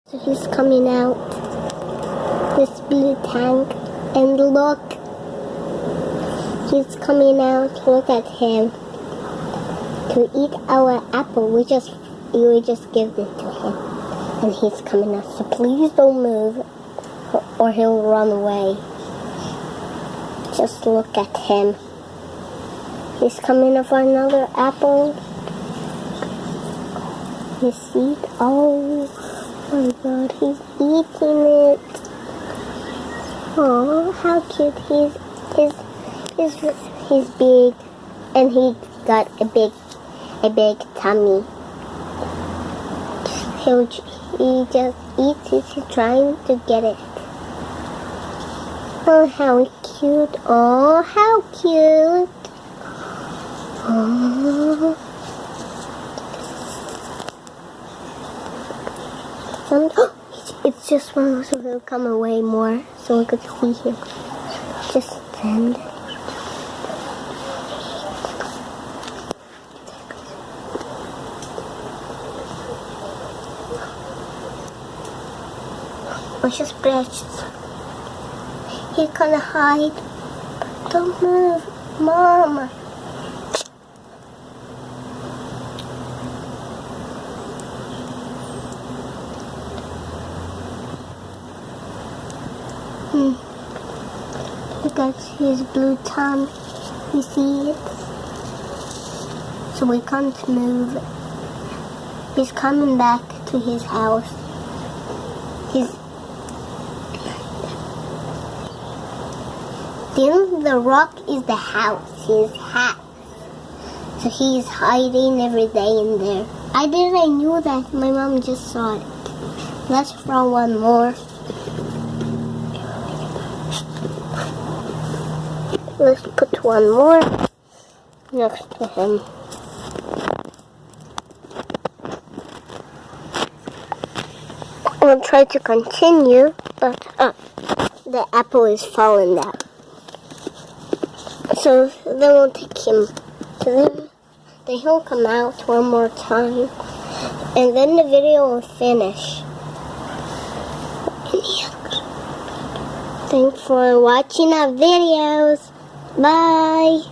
So he's coming out. This blue tank. And look. He's coming out. Look at him. To eat our apple. We just give it to him. And he's coming out. So please don't move. Or he'll run away. Just look at him. He's coming up for another apple. You see? Oh my god, he's eating it. Oh, how cute. He's big, and he got a big tummy. He just eats it. He's trying to get it. Oh, how cute. Oh, how cute. Oh. It's just one, so he'll come away more, so we could see him. Just stand. Or just branches. He's gonna hide. Don't move, Mama. Look at his blue tongue. You see it? So we can't move. He's coming back to his house. The rock is the house, his house. So he's hiding every day in there. I knew that. My mom just saw it. Let's throw one more. Let's put one more next to him. I'll try to continue, but the apple is falling down. So then we'll take him to them. Then he'll come out one more time. And then the video will finish. Thanks for watching our videos. Bye.